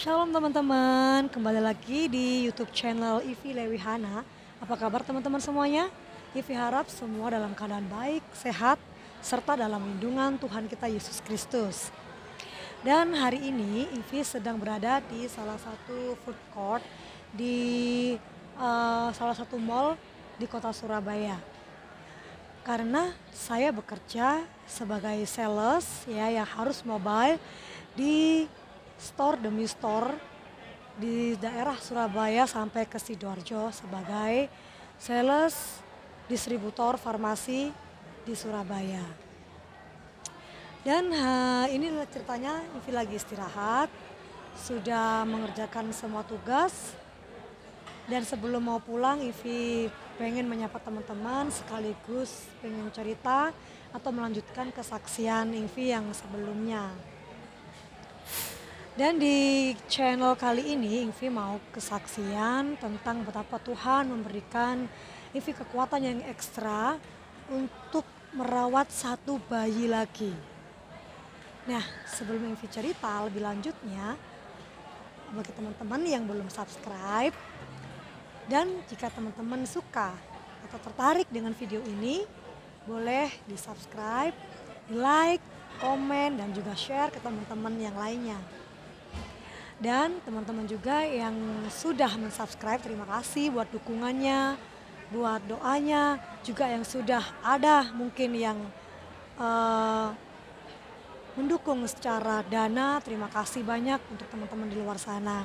Shalom teman-teman, kembali lagi di YouTube channel Ivi Lewihana. Apa kabar teman-teman semuanya? Ivi harap semua dalam keadaan baik, sehat, serta dalam lindungan Tuhan kita Yesus Kristus. Dan hari ini Ivi sedang berada di salah satu food court di salah satu mall di kota Surabaya. Karena saya bekerja sebagai sales ya yang harus mobile di store demi store di daerah Surabaya sampai ke Sidoarjo sebagai sales distributor farmasi di Surabaya. Dan ini ceritanya Ivi lagi istirahat, sudah mengerjakan semua tugas. Dan sebelum mau pulang Ivi pengen menyapa teman-teman sekaligus pengen cerita atau melanjutkan kesaksian Ivi yang sebelumnya. Dan di channel kali ini Ivi mau kesaksian tentang betapa Tuhan memberikan Ivi kekuatan yang ekstra untuk merawat satu bayi lagi. Nah, sebelum Ivi cerita lebih lanjutnya, bagi teman-teman yang belum subscribe, dan jika teman-teman suka atau tertarik dengan video ini, boleh di subscribe, di like, komen, dan juga share ke teman-teman yang lainnya. Dan teman-teman juga yang sudah mensubscribe, terima kasih buat dukungannya, buat doanya, juga yang sudah ada mungkin yang mendukung secara dana, terima kasih banyak untuk teman-teman di luar sana.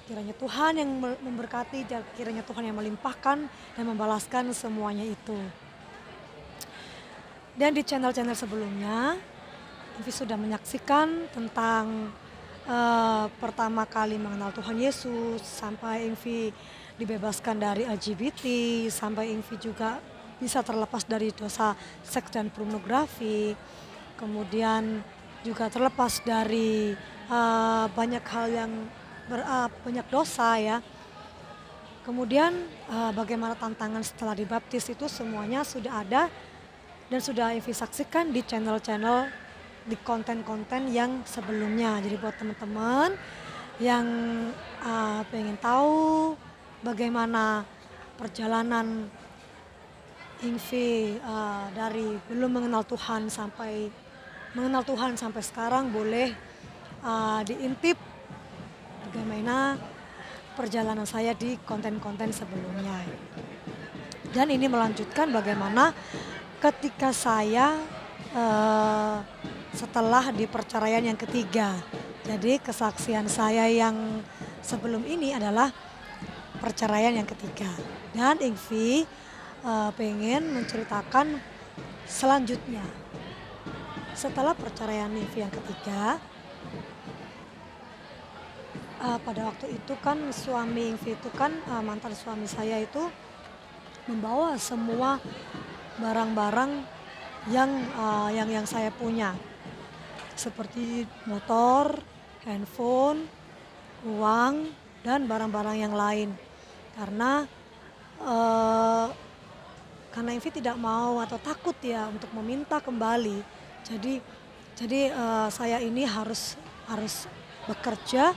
Kiranya Tuhan yang memberkati, kiranya Tuhan yang melimpahkan dan membalaskan semuanya itu. Dan di channel-channel sebelumnya, Ivi sudah menyaksikan tentang pertama kali mengenal Tuhan Yesus, sampai Ivi dibebaskan dari LGBT, sampai Ivi juga bisa terlepas dari dosa seks dan pornografi, kemudian juga terlepas dari banyak hal yang banyak dosa ya. Kemudian bagaimana tantangan setelah dibaptis itu semuanya sudah ada dan sudah Ivi saksikan di channel-channel di konten-konten yang sebelumnya. Jadi buat teman-teman yang pengen tahu bagaimana perjalanan Ivi dari belum mengenal Tuhan sampai mengenal Tuhan sampai sekarang, boleh diintip bagaimana perjalanan saya di konten-konten sebelumnya. Dan ini melanjutkan bagaimana ketika saya setelah di perceraian yang ketiga. Jadi kesaksian saya yang sebelum ini adalah perceraian yang ketiga. Dan Ivi pengen menceritakan selanjutnya. Setelah perceraian Ivi yang ketiga, pada waktu itu kan suami Ivi itu kan mantan suami saya itu membawa semua barang-barang yang saya punya, seperti motor, handphone, uang, dan barang-barang yang lain. Karena Ivi tidak mau atau takut ya untuk meminta kembali. Jadi saya ini harus bekerja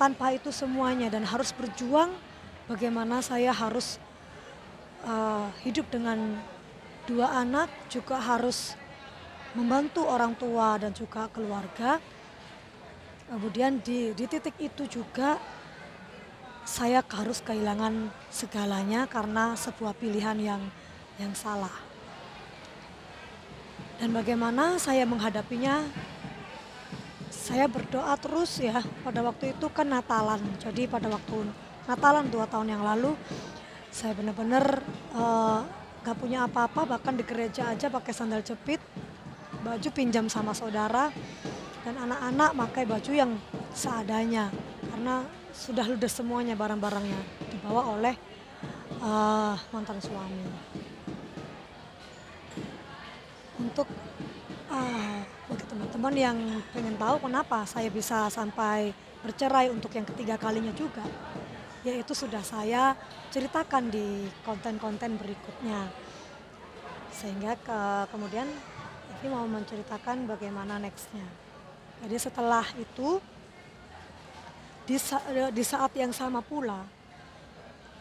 tanpa itu semuanya dan harus berjuang bagaimana saya harus hidup dengan 2 anak, juga harus membantu orang tua dan juga keluarga. Kemudian di titik itu juga saya harus kehilangan segalanya karena sebuah pilihan yang salah. Dan bagaimana saya menghadapinya? Saya berdoa terus ya. Pada waktu itu kan Natalan. Jadi pada waktu Natalan 2 tahun yang lalu, saya benar-benar gak punya apa-apa, bahkan di gereja aja pakai sandal jepit, baju pinjam sama saudara, dan anak-anak pakai baju yang seadanya karena sudah ludes semuanya barang-barangnya dibawa oleh mantan suami. Untuk bagi teman-teman yang pengen tahu kenapa saya bisa sampai bercerai untuk yang ketiga kalinya juga, yaitu sudah saya ceritakan di konten-konten berikutnya. Sehingga kemudian Ivi mau menceritakan bagaimana nextnya. Jadi setelah itu Di saat yang sama pula,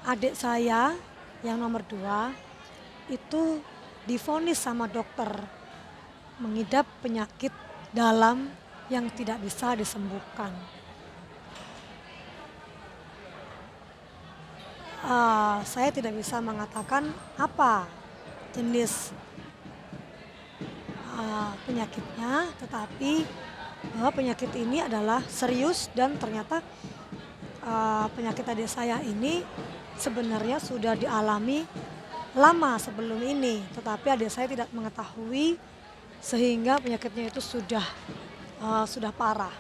adik saya yang nomor 2 itu divonis sama dokter mengidap penyakit dalam yang tidak bisa disembuhkan. Saya tidak bisa mengatakan apa jenis penyakitnya, tetapi bahwa penyakit ini adalah serius dan ternyata penyakit adik saya ini sebenarnya sudah dialami lama sebelum ini, tetapi adik saya tidak mengetahui sehingga penyakitnya itu sudah parah.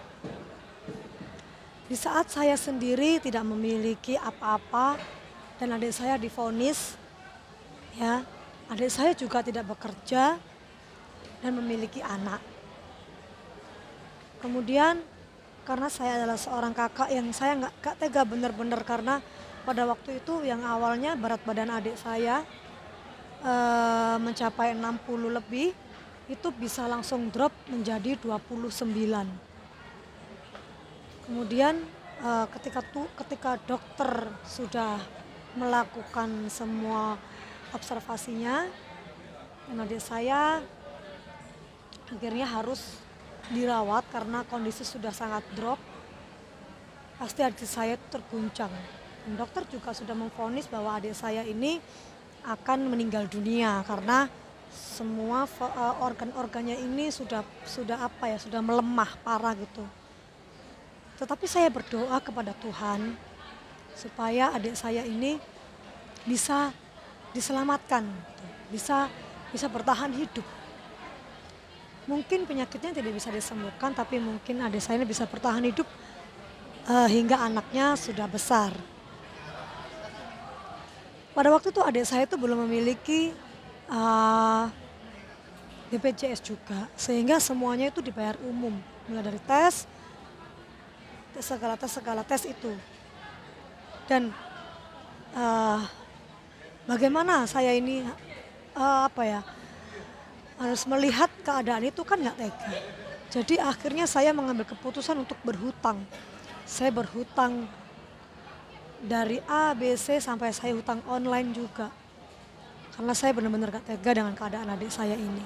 Di saat saya sendiri tidak memiliki apa-apa dan adik saya divonis, ya, adik saya juga tidak bekerja dan memiliki anak. Kemudian karena saya adalah seorang kakak yang saya nggak tega benar-benar, karena pada waktu itu yang awalnya berat badan adik saya mencapai 60 lebih, itu bisa langsung drop menjadi 29. Kemudian ketika dokter sudah melakukan semua observasinya, dan adik saya akhirnya harus dirawat karena kondisi sudah sangat drop, pasti adik saya terguncang. Dan dokter juga sudah memvonis bahwa adik saya ini akan meninggal dunia karena semua organ-organnya ini sudah melemah parah gitu. Tetapi saya berdoa kepada Tuhan supaya adik saya ini bisa diselamatkan, bisa bertahan hidup. Mungkin penyakitnya tidak bisa disembuhkan, tapi mungkin adik saya ini bisa bertahan hidup hingga anaknya sudah besar. Pada waktu itu adik saya itu belum memiliki BPJS juga, sehingga semuanya itu dibayar umum, mulai dari segala tes itu. Dan bagaimana saya ini harus melihat keadaan itu kan nggak tega. Jadi akhirnya saya mengambil keputusan untuk berhutang. Saya berhutang dari A, B, C sampai saya hutang online juga. Karena saya benar-benar gak tega dengan keadaan adik saya ini.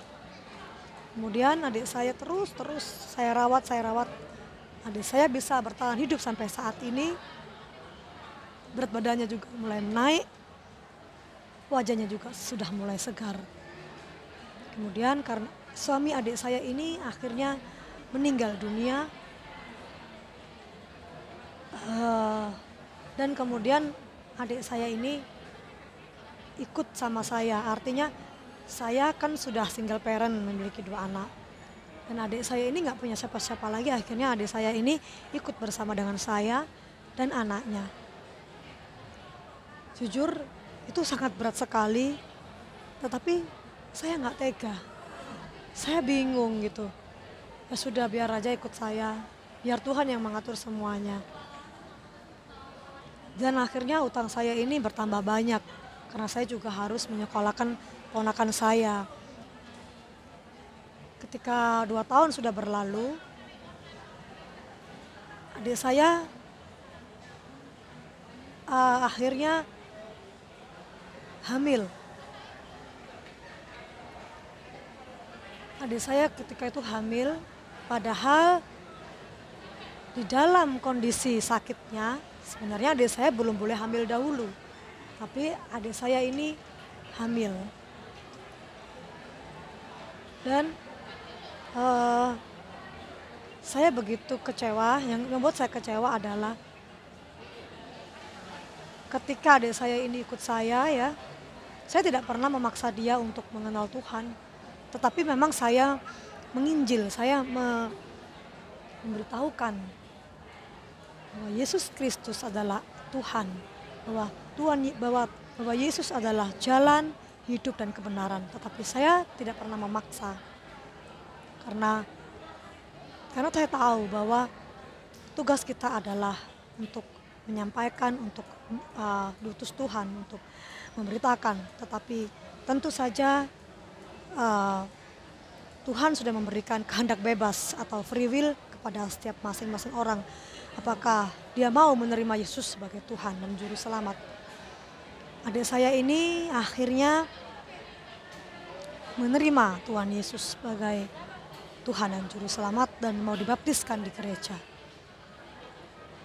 Kemudian adik saya terus saya rawat. Adik saya bisa bertahan hidup sampai saat ini. Berat badannya juga mulai naik. Wajahnya juga sudah mulai segar. Kemudian karena suami adik saya ini akhirnya meninggal dunia. Dan kemudian adik saya ini ikut sama saya, artinya saya kan sudah single parent, memiliki 2 anak. Dan adik saya ini nggak punya siapa-siapa lagi, akhirnya adik saya ini ikut bersama dengan saya dan anaknya. Jujur itu sangat berat sekali, tetapi saya nggak tega. Saya bingung gitu. Ya sudah, biar aja ikut saya, biar Tuhan yang mengatur semuanya. Dan akhirnya utang saya ini bertambah banyak karena saya juga harus menyekolahkan ponakan saya. Ketika 2 tahun sudah berlalu, adik saya akhirnya hamil. Adik saya ketika itu hamil, padahal di dalam kondisi sakitnya sebenarnya adik saya belum boleh hamil dahulu, tapi adik saya ini hamil. Dan saya begitu kecewa, yang membuat saya kecewa adalah ketika adik saya ini ikut saya tidak pernah memaksa dia untuk mengenal Tuhan. Tetapi memang saya menginjil, saya memberitahukan bahwa Yesus Kristus adalah Tuhan, bahwa Yesus adalah jalan, hidup dan kebenaran. Tetapi saya tidak pernah memaksa, karena saya tahu bahwa tugas kita adalah untuk menyampaikan, untuk diutus Tuhan untuk memberitakan. Tetapi tentu saja Tuhan sudah memberikan kehendak bebas atau free will kepada setiap masing-masing orang. apakah dia mau menerima Yesus sebagai Tuhan dan Juru Selamat. Adik saya ini akhirnya menerima Tuhan Yesus sebagai Tuhan dan Juru Selamat dan mau dibaptiskan di gereja.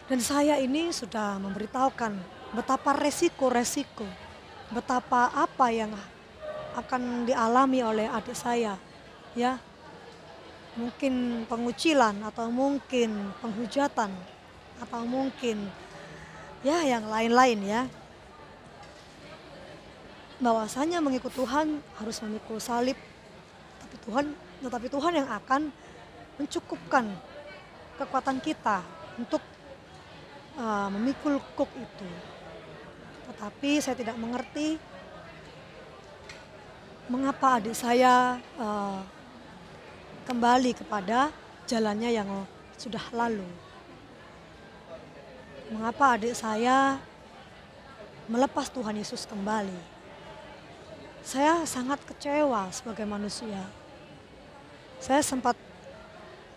Dan saya ini sudah memberitahukan betapa resiko-resiko, betapa apa yang akan dialami oleh adik saya, ya. Mungkin pengucilan atau mungkin penghujatan atau mungkin ya yang lain-lain ya. Bahwasanya mengikut Tuhan harus memikul salib, tetapi Tuhan yang akan mencukupkan kekuatan kita untuk memikul kuk itu. Tetapi saya tidak mengerti mengapa adik saya kembali kepada jalannya yang sudah lalu. Mengapa adik saya melepas Tuhan Yesus kembali. Saya sangat kecewa sebagai manusia. Saya sempat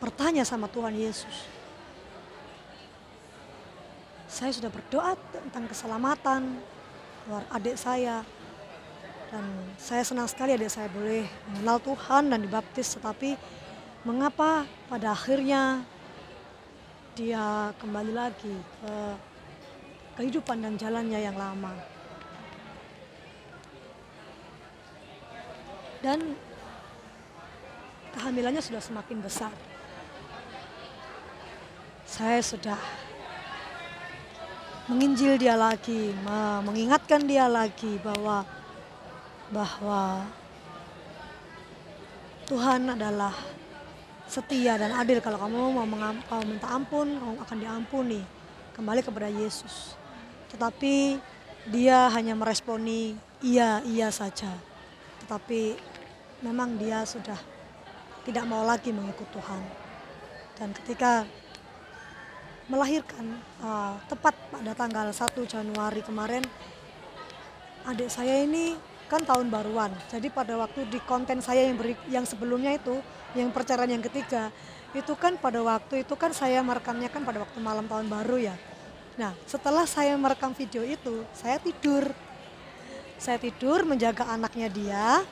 bertanya sama Tuhan Yesus. Saya sudah berdoa tentang keselamatan adik saya. Dan saya senang sekali adik saya boleh mengenal Tuhan dan dibaptis, tetapi mengapa pada akhirnya dia kembali lagi ke kehidupan dan jalannya yang lama. Dan kehamilannya sudah semakin besar. Saya sudah menginjil dia lagi, mengingatkan dia lagi bahwa Tuhan adalah setia dan adil. Kalau kamu mau minta ampun, kamu akan diampuni. Kembali kepada Yesus. Tetapi dia hanya meresponi iya saja. Tetapi memang dia sudah tidak mau lagi mengikut Tuhan. Dan ketika melahirkan tepat pada tanggal 1 Januari kemarin, adik saya ini kan tahun baruan. Jadi pada waktu di konten saya yang sebelumnya itu, yang perceraian yang ketiga, itu kan pada waktu itu kan saya merekamnya kan pada waktu malam tahun baru ya. Nah, setelah saya merekam video itu, saya tidur. Saya tidur menjaga anaknya dia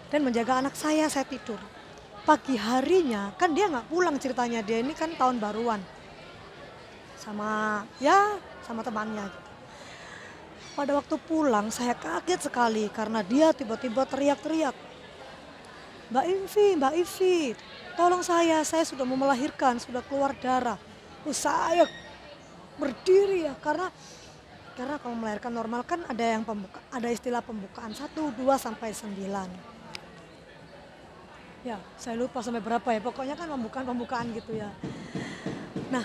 dan menjaga anak saya tidur. Pagi harinya kan dia nggak pulang, ceritanya dia ini kan tahun baruan sama temannya gitu. Pada waktu pulang saya kaget sekali karena dia tiba-tiba teriak-teriak, Mbak Ivi, tolong saya sudah mau melahirkan, sudah keluar darah. Saya berdiri ya, karena kalau melahirkan normal kan ada istilah pembukaan 1, 2 sampai 9. Ya, saya lupa sampai berapa ya, pokoknya kan pembukaan gitu ya. Nah,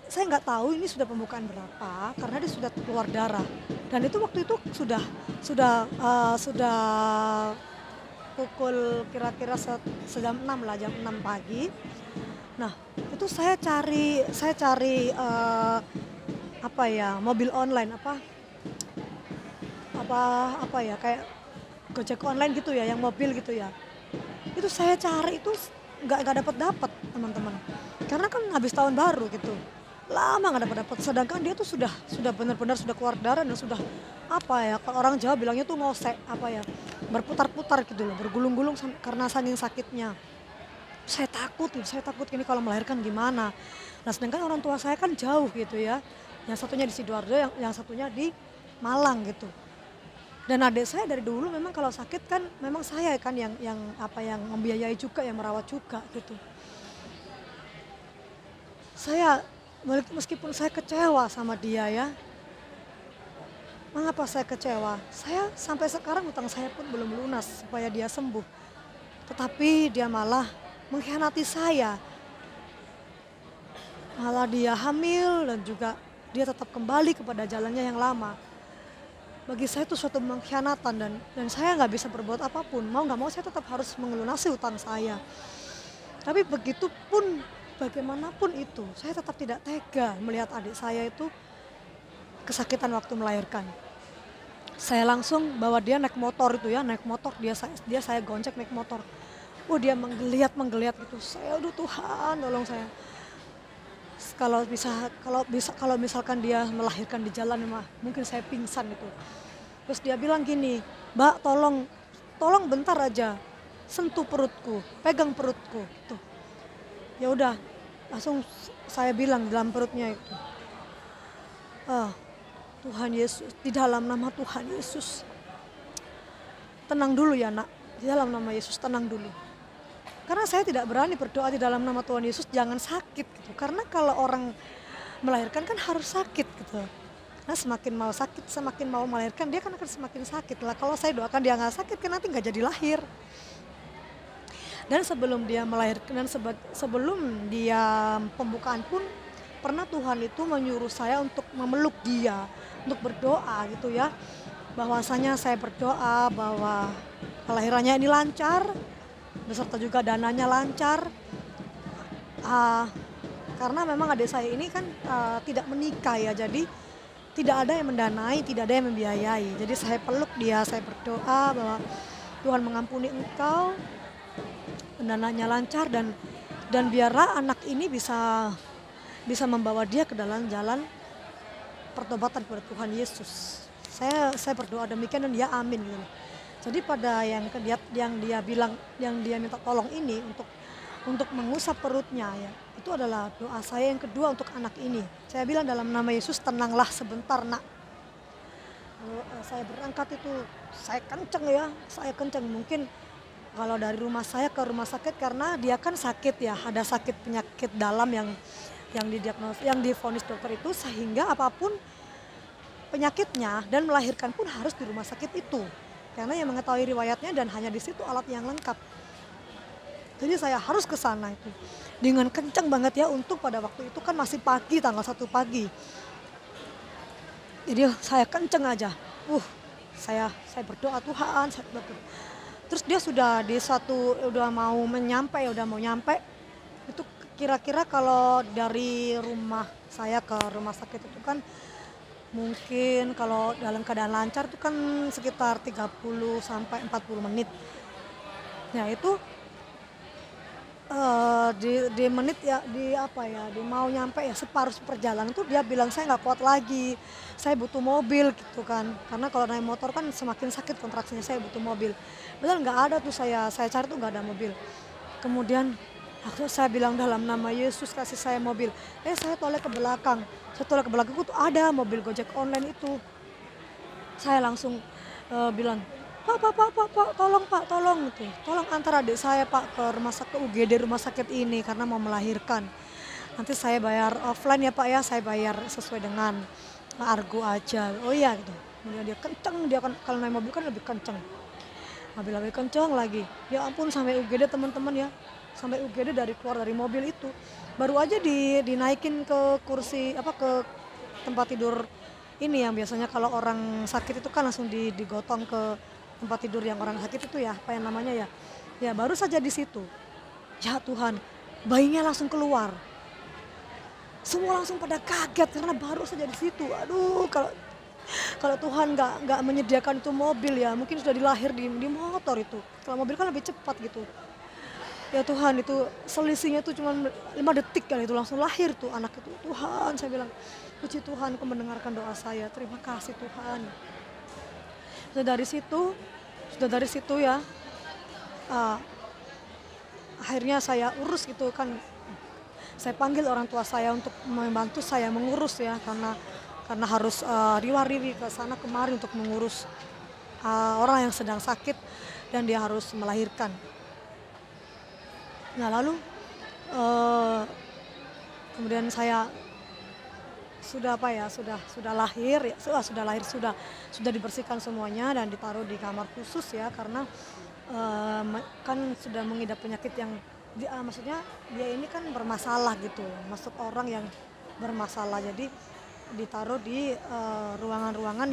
saya nggak tahu ini sudah pembukaan berapa karena dia sudah keluar darah. Dan itu waktu itu sudah pukul kira-kira jam 6 lah, jam 6 pagi. Nah, itu saya cari mobil online kayak Gojek online gitu ya, yang mobil gitu ya. Itu saya cari itu nggak dapat teman-teman. Karena kan habis tahun baru gitu. Lama nggak dapat, sedangkan dia tuh sudah benar-benar sudah keluar darah dan sudah kalau orang Jawa bilangnya tuh ngosek berputar-putar gitu loh, bergulung-gulung karena saking sakitnya. Saya takut ini kalau melahirkan gimana. Nah, sedangkan orang tua saya kan jauh gitu ya, yang satunya di Sidoarjo, yang satunya di Malang gitu. Dan adik saya dari dulu memang kalau sakit kan memang saya kan yang membiayai juga, yang merawat juga gitu. Meskipun saya kecewa sama dia ya. Mengapa saya kecewa? Saya sampai sekarang hutang saya pun belum lunas supaya dia sembuh. Tetapi dia malah mengkhianati saya. Malah dia hamil dan juga dia tetap kembali kepada jalannya yang lama. Bagi saya itu suatu pengkhianatan dan saya nggak bisa berbuat apapun. Mau nggak mau saya tetap harus melunasi hutang saya. Tapi bagaimanapun itu, saya tetap tidak tega melihat adik saya itu kesakitan waktu melahirkan. Saya langsung bawa dia naik motor, dia saya gonceng naik motor. Dia menggeliat gitu. Saya, aduh Tuhan, tolong saya. Kalau misalkan dia melahirkan di jalan mah mungkin saya pingsan itu. Terus dia bilang gini, "Mbak, tolong bentar aja, sentuh perutku, pegang perutku." Tuh, ya udah, langsung saya bilang dalam perutnya itu, "Ah, Tuhan Yesus, di dalam nama Tuhan Yesus, tenang dulu ya nak, di dalam nama Yesus tenang dulu." Karena saya tidak berani berdoa di dalam nama Tuhan Yesus jangan sakit gitu. Karena kalau orang melahirkan kan harus sakit gitu. Nah semakin mau sakit, semakin mau melahirkan dia kan akan semakin sakit lah. Kalau saya doakan dia nggak sakit kan nanti nggak jadi lahir. Dan sebelum dia melahirkan dan sebelum dia pembukaan pun pernah Tuhan itu menyuruh saya untuk memeluk dia, untuk berdoa gitu ya. Bahwasanya saya berdoa bahwa kelahirannya ini lancar, beserta juga dananya lancar. Ah, karena memang adik saya ini kan tidak menikah ya, jadi tidak ada yang mendanai, tidak ada yang membiayai. Jadi saya peluk dia, saya berdoa bahwa Tuhan mengampuni engkau, dananya lancar dan biarlah anak ini bisa membawa dia ke dalam jalan pertobatan kepada Tuhan Yesus. Saya berdoa demikian dan dia amin gitu. Jadi pada yang dia minta tolong ini untuk mengusap perutnya ya, itu adalah doa saya yang kedua untuk anak ini. Saya bilang dalam nama Yesus, tenanglah sebentar nak. Lalu, saya berangkat itu saya kenceng mungkin kalau dari rumah saya ke rumah sakit karena dia kan sakit ya, ada sakit penyakit dalam yang divonis dokter itu sehingga apapun penyakitnya dan melahirkan pun harus di rumah sakit itu. Karena yang mengetahui riwayatnya dan hanya di situ alat yang lengkap. Jadi saya harus ke sana itu dengan kencang banget ya, untuk pada waktu itu kan masih pagi, tanggal 1 pagi. Jadi saya kenceng aja. Saya berdoa Tuhan, terus dia udah mau nyampe. Itu kira-kira kalau dari rumah saya ke rumah sakit itu kan mungkin kalau dalam keadaan lancar itu kan sekitar 30 sampai 40 menit. Nah itu di menit ya, di mau nyampe ya separuh perjalanan tuh dia bilang saya nggak kuat lagi, saya butuh mobil gitu kan. Karena kalau naik motor kan semakin sakit kontraksinya, saya butuh mobil. Padahal nggak ada tuh, saya cari tuh nggak ada mobil. Kemudian saya bilang dalam nama Yesus kasih saya mobil. Saya toleh ke belakang. Saya toleh ke belakang tuh ada mobil Gojek online itu. Saya langsung bilang, Pak, tolong gitu. Tolong antar adik saya Pak ke UGD rumah sakit ini karena mau melahirkan. Nanti saya bayar offline ya Pak ya, saya bayar sesuai dengan argo aja. Oh iya gitu. Kemudian dia kenceng, dia kan kalau naik mobil kan lebih kenceng. Mobil lebih kenceng lagi. Ya ampun sampai UGD teman-teman ya. Sampai UGD keluar dari mobil itu. Baru aja dinaikin ke kursi ke tempat tidur ini yang biasanya kalau orang sakit itu kan langsung digotong ke tempat tidur yang orang sakit itu ya, apa yang namanya ya. Ya baru saja di situ. Ya Tuhan, bayinya langsung keluar. Semua langsung pada kaget karena baru saja di situ. Aduh, kalau Tuhan nggak menyediakan itu mobil ya, mungkin sudah dilahir di motor itu. Kalau mobil kan lebih cepat gitu. Ya Tuhan, itu selisihnya tuh cuma 5 detik kan itu langsung lahir tuh anak itu. Tuhan, saya bilang, puji Tuhan Kau mendengarkan doa saya. Terima kasih Tuhan. Sudah dari situ ya, akhirnya saya urus gitu kan. Saya panggil orang tua saya untuk membantu saya mengurus ya, karena harus riwa-riwi ke sana kemari untuk mengurus orang yang sedang sakit dan dia harus melahirkan. Nah lalu kemudian saya sudah lahir ya, sudah dibersihkan semuanya dan ditaruh di kamar khusus ya, karena kan sudah mengidap penyakit yang maksudnya dia ini kan bermasalah gitu, masuk orang yang bermasalah, jadi ditaruh di ruangan-ruangan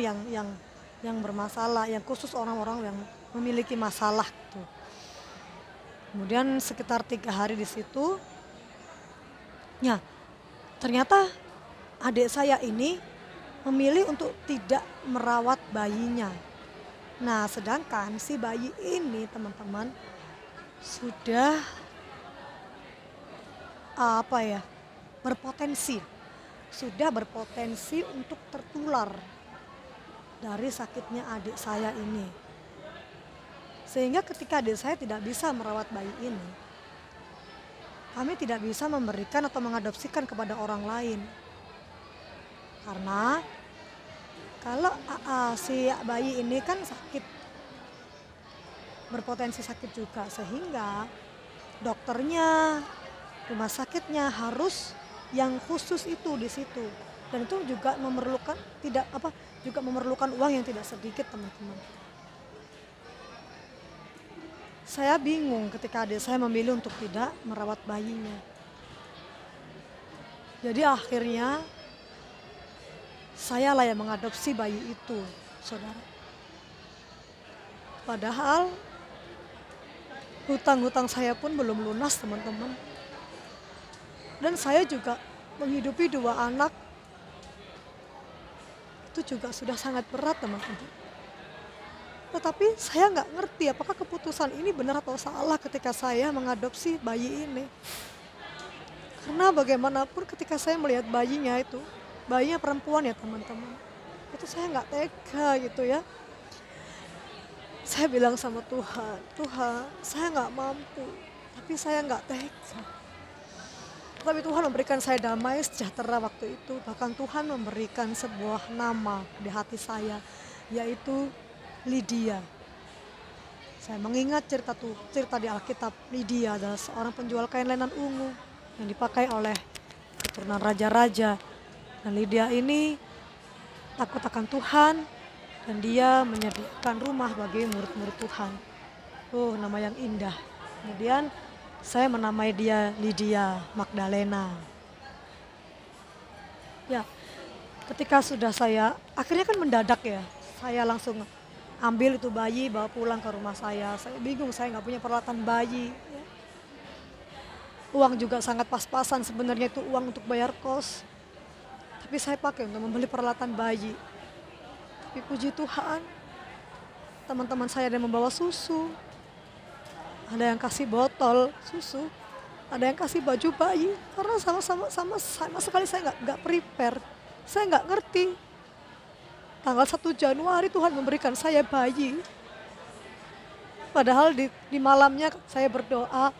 yang bermasalah, yang khusus orang-orang yang memiliki masalah gitu. Kemudian sekitar 3 hari di situ, ya ternyata adik saya ini memilih untuk tidak merawat bayinya. Nah, sedangkan si bayi ini teman-teman sudah sudah berpotensi untuk tertular dari sakitnya adik saya ini. Sehingga ketika adik saya tidak bisa merawat bayi ini, kami tidak bisa memberikan atau mengadopsikan kepada orang lain. Karena kalau si bayi ini kan sakit, berpotensi sakit juga, sehingga dokternya, rumah sakitnya harus yang khusus itu di situ. Dan itu juga memerlukan uang yang tidak sedikit, teman-teman. Saya bingung ketika adik saya memilih untuk tidak merawat bayinya. Jadi akhirnya saya lah yang mengadopsi bayi itu, saudara. Padahal hutang-hutang saya pun belum lunas, teman-teman. Dan saya juga menghidupi 2 anak. Itu juga sudah sangat berat, teman-teman. Tetapi saya nggak ngerti apakah keputusan ini benar atau salah ketika saya mengadopsi bayi ini. Karena bagaimanapun ketika saya melihat bayinya itu, bayinya perempuan ya teman-teman, itu saya nggak tega gitu ya. Saya bilang sama Tuhan, Tuhan saya nggak mampu, tapi saya nggak tega. Tapi Tuhan memberikan saya damai sejahtera waktu itu. Bahkan Tuhan memberikan sebuah nama di hati saya, yaitu Lydia. Saya mengingat cerita di Alkitab. Lydia adalah seorang penjual kain lenan ungu yang dipakai oleh keturunan raja-raja. Dan Lydia ini takut akan Tuhan dan dia menyediakan rumah bagi murid-murid Tuhan. Nama yang indah. Kemudian saya menamai dia Lydia Magdalena. Ya, ketika sudah akhirnya kan mendadak ya, saya langsung ambil itu bayi, bawa pulang ke rumah saya. Saya bingung, saya nggak punya peralatan bayi. Ya. Uang juga sangat pas-pasan, sebenarnya itu uang untuk bayar kos. Tapi saya pakai untuk membeli peralatan bayi. Tapi puji Tuhan, teman-teman saya ada yang membawa susu. Ada yang kasih botol susu, ada yang kasih baju bayi. Karena sama sekali saya nggak prepare, saya nggak ngerti. Tanggal 1 Januari Tuhan memberikan saya bayi. Padahal di malamnya saya berdoa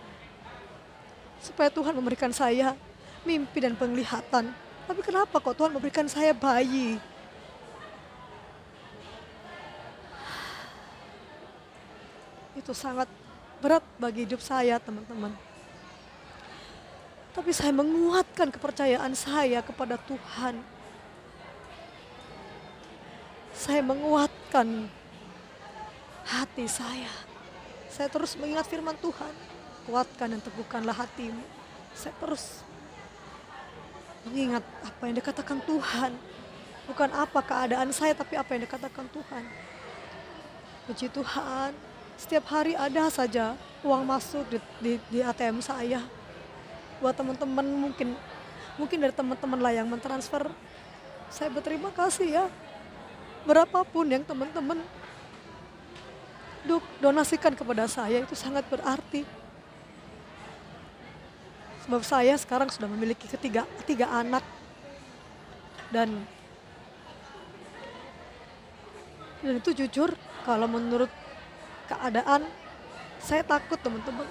supaya Tuhan memberikan saya mimpi dan penglihatan. Tapi kenapa kok Tuhan memberikan saya bayi? Itu sangat berat bagi hidup saya, teman-teman. Tapi saya menguatkan kepercayaan saya kepada Tuhan. Saya menguatkan hati saya. Saya terus mengingat firman Tuhan. Kuatkan dan teguhkanlah hatimu. Saya terus mengingat apa yang dikatakan Tuhan. Bukan apa keadaan saya, tapi apa yang dikatakan Tuhan. Puji Tuhan. Setiap hari ada saja uang masuk di ATM saya. Buat teman-teman mungkin dari teman-teman lah yang mentransfer. Saya berterima kasih ya. Berapapun yang teman-teman donasikan kepada saya itu sangat berarti. Sebab saya sekarang sudah memiliki tiga anak. Dan itu jujur kalau menurut keadaan saya takut, teman-teman.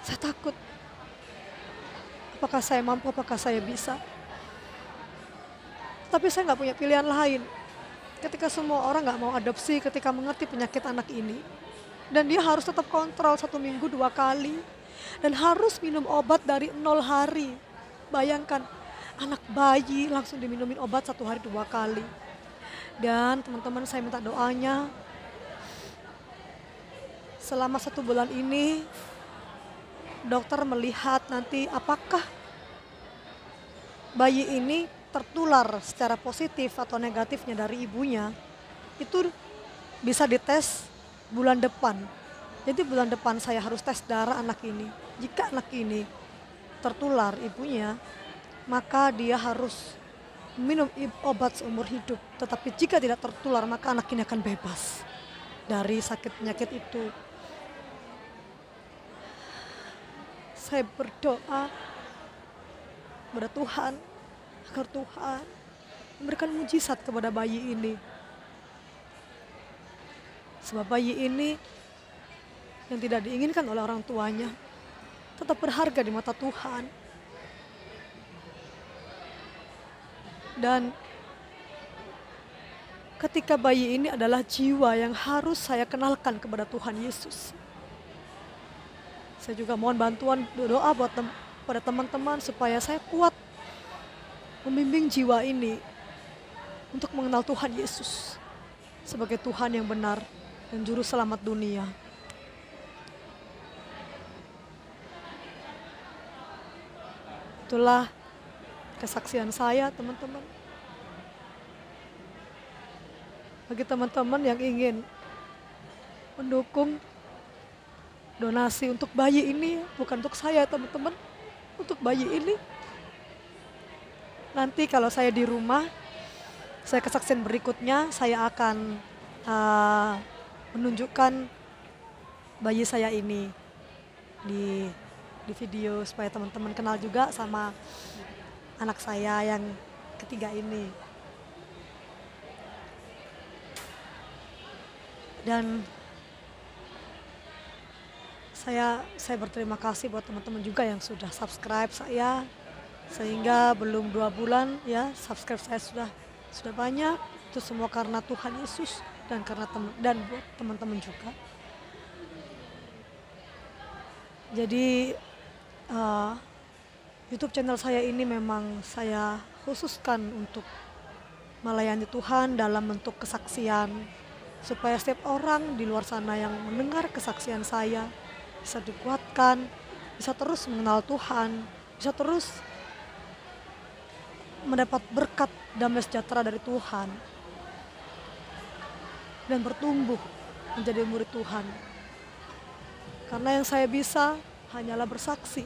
Saya takut. Apakah saya mampu, apakah saya bisa? Tapi saya nggak punya pilihan lain. Ketika semua orang nggak mau adopsi, ketika mengerti penyakit anak ini. Dan dia harus tetap kontrol 1 minggu 2 kali. Dan harus minum obat dari 0 hari. Bayangkan, anak bayi langsung diminumin obat 1 hari 2 kali. Dan teman-teman saya minta doanya. Selama 1 bulan ini, dokter melihat nanti apakah bayi ini tertular secara positif atau negatifnya dari ibunya. Itu bisa dites bulan depan. Jadi bulan depan saya harus tes darah anak ini. Jika anak ini tertular ibunya, maka dia harus minum obat seumur hidup. Tetapi jika tidak tertular, maka anak ini akan bebas dari sakit penyakit itu. Saya berdoa kepada Tuhan agar Tuhan memberikan mujizat kepada bayi ini. Sebab bayi ini yang tidak diinginkan oleh orang tuanya tetap berharga di mata Tuhan. Dan ketika bayi ini adalah jiwa yang harus saya kenalkan kepada Tuhan Yesus. Saya juga mohon bantuan doa buat pada teman-teman supaya saya kuat membimbing jiwa ini untuk mengenal Tuhan Yesus sebagai Tuhan yang benar dan juru selamat dunia. Itulah kesaksian saya, teman-teman. Bagi teman-teman yang ingin mendukung donasi untuk bayi ini, bukan untuk saya teman-teman, untuk bayi ini. Nanti kalau saya di rumah, saya kesaksian berikutnya, saya akan menunjukkan bayi saya ini di video supaya teman-teman kenal juga sama anak saya yang ketiga ini. Dan saya berterima kasih buat teman-teman juga yang sudah subscribe saya, sehingga belum 2 bulan ya subscribe saya sudah banyak. Itu semua karena Tuhan Yesus dan karena buat teman-teman juga. Jadi YouTube channel saya ini memang saya khususkan untuk melayani Tuhan dalam bentuk kesaksian, supaya setiap orang di luar sana yang mendengar kesaksian saya bisa dikuatkan, bisa terus mengenal Tuhan, bisa terus mendapat berkat damai sejahtera dari Tuhan dan bertumbuh menjadi murid Tuhan. Karena yang saya bisa hanyalah bersaksi,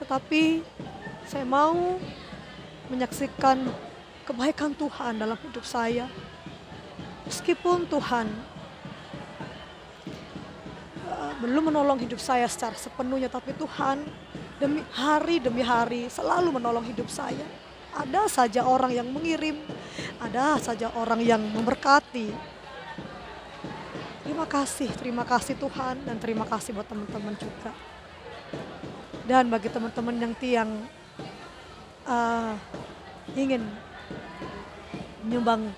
tetapi saya mau menyaksikan kebaikan Tuhan dalam hidup saya. Meskipun Tuhan belum menolong hidup saya secara sepenuhnya, tapi Tuhan demi hari selalu menolong hidup saya. Ada saja orang yang mengirim, ada saja orang yang memberkati. Terima kasih Tuhan, dan terima kasih buat teman-teman juga. Dan bagi teman-teman yang ingin menyumbang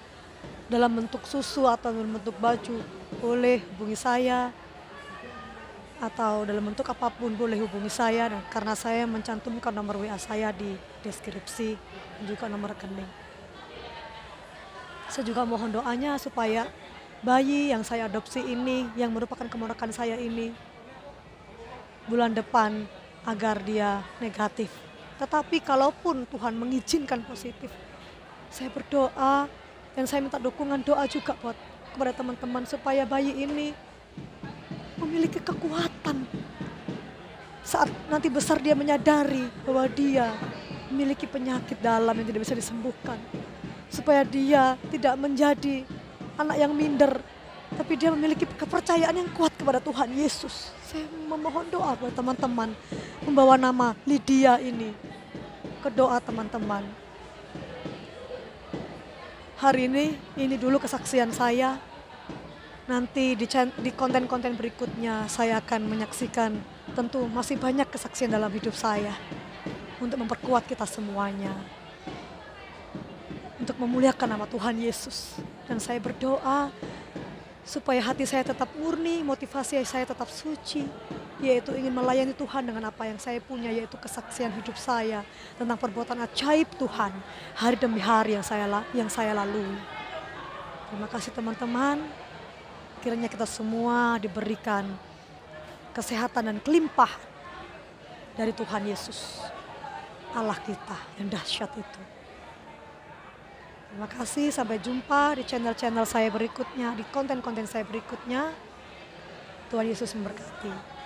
dalam bentuk susu atau dalam bentuk baju, boleh hubungi saya, atau dalam bentuk apapun boleh hubungi saya, dan karena saya mencantumkan nomor WA saya di deskripsi dan juga nomor rekening. Saya juga mohon doanya supaya bayi yang saya adopsi ini, yang merupakan keponakan saya ini, bulan depan agar dia negatif. Tetapi kalaupun Tuhan mengizinkan positif, saya berdoa dan saya minta dukungan doa juga kepada teman-teman supaya bayi ini memiliki kekuatan saat nanti besar dia menyadari bahwa dia memiliki penyakit dalam yang tidak bisa disembuhkan, supaya dia tidak menjadi anak yang minder, tapi dia memiliki kepercayaan yang kuat kepada Tuhan Yesus. Saya memohon doa buat teman-teman, membawa nama Lydia ini ke doa teman-teman. Hari ini dulu kesaksian saya. Nanti di konten-konten berikutnya saya akan menyaksikan, tentu masih banyak kesaksian dalam hidup saya untuk memperkuat kita semuanya, untuk memuliakan nama Tuhan Yesus. Dan saya berdoa supaya hati saya tetap murni, motivasi saya tetap suci, yaitu ingin melayani Tuhan dengan apa yang saya punya, yaitu kesaksian hidup saya tentang perbuatan ajaib Tuhan hari demi hari yang saya lalui. Terima kasih teman-teman. Kiranya kita semua diberikan kesehatan dan kelimpahan dari Tuhan Yesus, Allah kita yang dahsyat itu. Terima kasih, sampai jumpa di channel-channel saya berikutnya, di konten-konten saya berikutnya. Tuhan Yesus memberkati.